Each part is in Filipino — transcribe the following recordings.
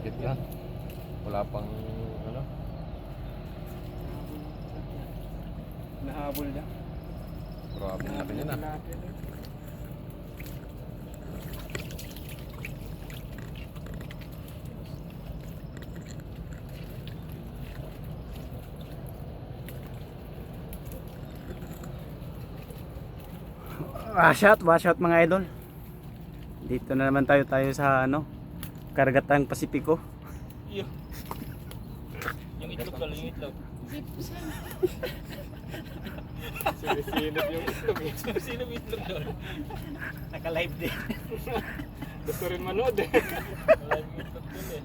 Dikit yan. Wala pang ano. Nahabol niya. Grabe na rin yan ah. Wash out mga idol. Dito na naman tayo sa ano, Karagatang Pasipiko. Yung itlog lalo, yung itlog. Sinisinop yung itlog eh. Sinisinop yung itlog doon. Naka-live din. Gusto rin manood eh. Naka-live yung itlog doon eh.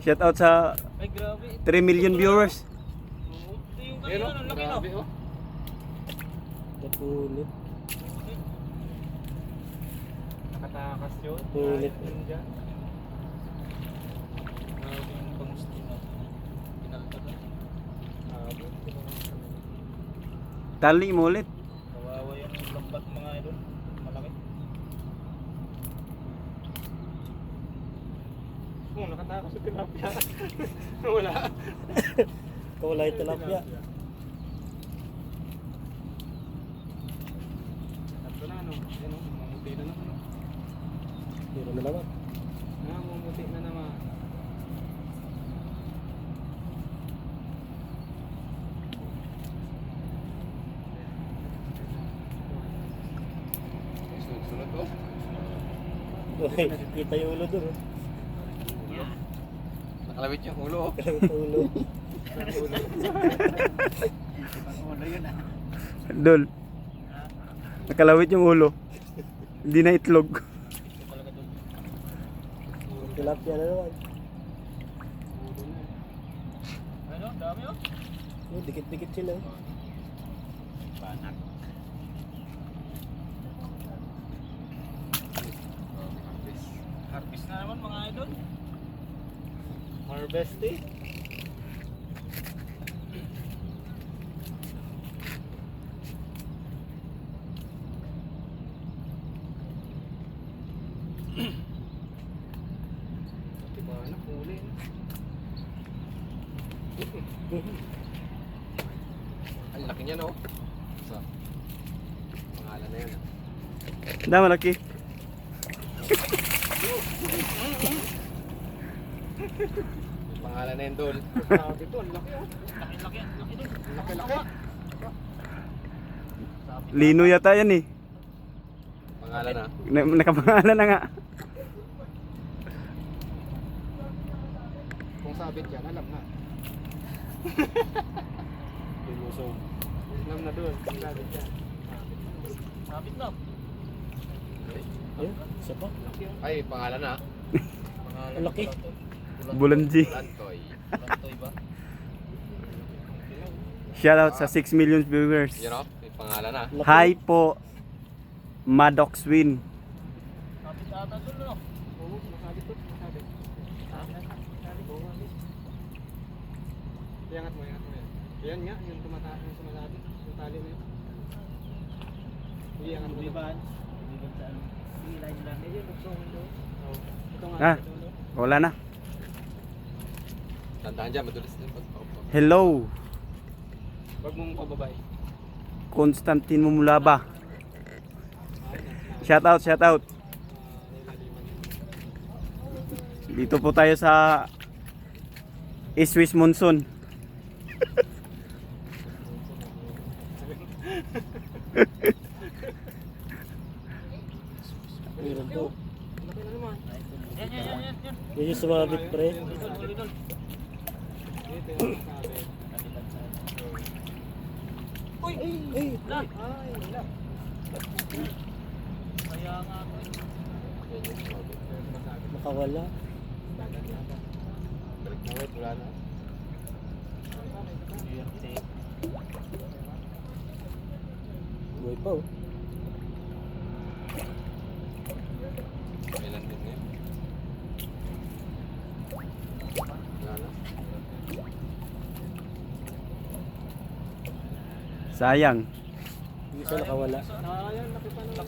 Shout out sa Ay grabe. 3 million viewers. Oo. Ito yung kanina, ang laki no? Grabe oh. Napulit. Nakatakas yun. Ulit. Grabe yung pangusto na. Pinaltagan. Grabe. Tali mo ulit. Kawawa yung lambat mga idol. Malaki. Oo, nakatakas yung tilapia. Wala. Wala yung tilapia. Ito na ano. Yan o. Mamuti na naman. Meron na naman. Mamuti na naman. Sunod-sunod oh. Kita yung ulo doon. Nakalawit yung ulo oh. Ulo. Dol. Nakalawit yung ulo. Hindi na itlog. Tilapia na naman. Ano? Dami o? Dikit-dikit sila. Banak. Harvest na naman mga idol. Harvest eh. Diba na huli na. Ang laki niya no. So, pangalan na yan ah. Dah malaki. Yung pangalan na yan Dol. Grabe to, ang laki oh. Laki-laki, ang laki doon. Laki-laki. Lino yata yan eh. Pangalan na. Nakapangalan na nga. Kung sabit yan, alam na. Lumusong. Alam na doon, kung sabit yan. Sabit na. Ayun, isa pa. Ay, pangalan na. Pangalan Ang laki. pala to. Bulanji. Lantoy. Lantoy ba? Shout out sa 6 million viewers. Yan oh. May pangalan na. Hi po. Maddox Win. Sabit ata doon no? Oo, masabit to, masabit. Sabit, oo. Iangat mo yan. Yan nga, yung sumasabit. Yung tali na yun. Iangat mo. Liban. Liban sa ano? Liban lang. Yung luksong doon. Oo. Ito nga. Ah. Wala na. Tandaan dyan, madulas din. Hello. Wag mong pababay. Constantine Mumulaba. Shout out, shout out. Dito po tayo sa Swiss Monsoon. Meron po. Laki na naman. Yan. Yun yung sumabit pre. Ulidol. Dito yung sabit. Uy! Ay! Ay! Wala. Kaya nga ako eh. Nakawala. Balik na wait, wala na. Buhay pa oh. Kailan din ngayon. Wala na. Sayang. Yung isa nakawala. Ayan, laki pa naman.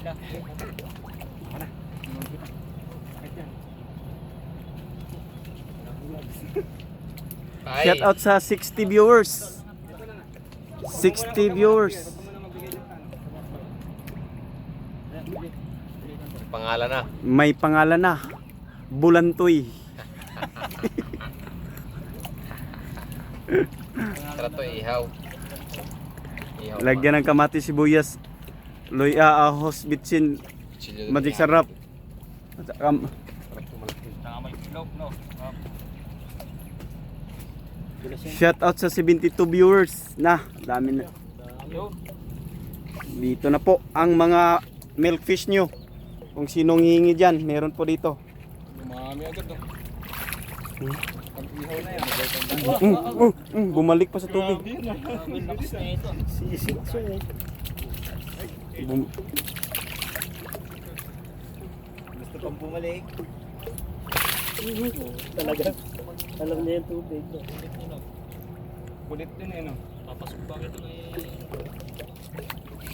ka. Ako na. Kahit yan. Ay. Shout out sa 60 viewers. 60 viewers. Pangalan na. May pangalan na. Bulantoy. Tara to, ihaw. Ihaw pa. Lagyan ng kamatis, sibuyas, loya, ahos, bitsin, Chili magic ihaw. sarap. At saka, Sarap tumalaki. May ilog, no? shout out sa 72 viewers na. Dami na. Yo. Dito na po ang mga milkfish nyo. Kung sinong hihingi dyan, meron po dito. Dumami agad, no? Pag ihaw na yan. Bumalik pa sa tubig. Grabe, lakas na ito. Gusto pang bumalik. Talaga. Alam niya yung tubig. Kulit din eh, no? Papasok ba ito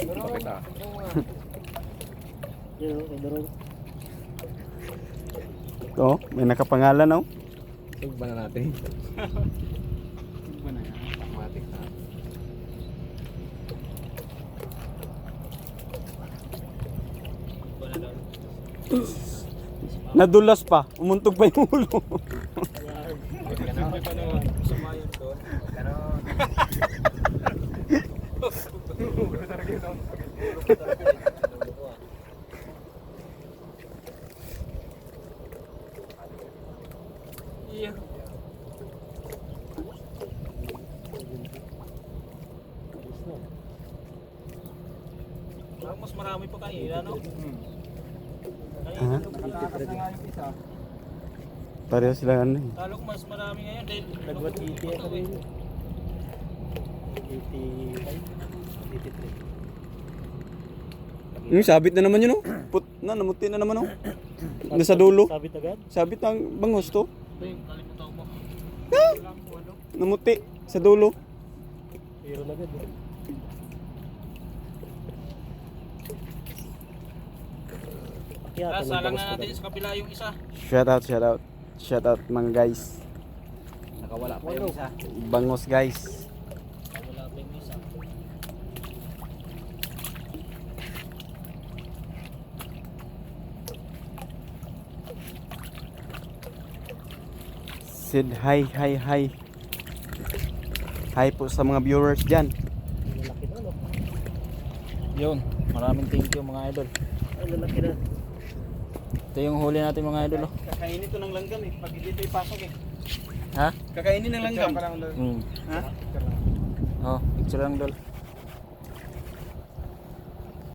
Bakit ah? Yun, kadaroon. Oh, may nakapangalan oh. Sugba na natin. Ba na yan? Matik na. Nadulas pa. Umuntog pa yung ulo. Hindi pa naman sumayon doon. Iya. Parang mas marami pa kanina, no? Ha? Nakakatas na nga yung isa. Pareho sila ano eh. Lalo ko mas marami ngayon dahil Nagwat 80 ito ako eh. rin. 85, 83. Sabit na naman yun oh. Put na, namuti na naman oh. Nasa dulo. Sabit agad? Sabit ang bangos to. Ito yung kalimutan mo. Namuti sa dulo. Pero agad eh. Kaya salang na natin sa kabila yung isa. Shout out, shout out. Shout out mga guys. Nakawala pa yung isa. Bangos guys. Wala pa yung isa. Said hi, hi, hi. Hi po sa mga viewers dyan. Lalaki na, no? Yun, maraming thank you mga idol. Ay, lalaki na. Ito yung huli natin mga idol. Oh. Kakainin to ng langgam eh. Pag dito ipasok eh. Ha? Kakainin ng langgam. Hmm. Ha? Oh, picture lang dol.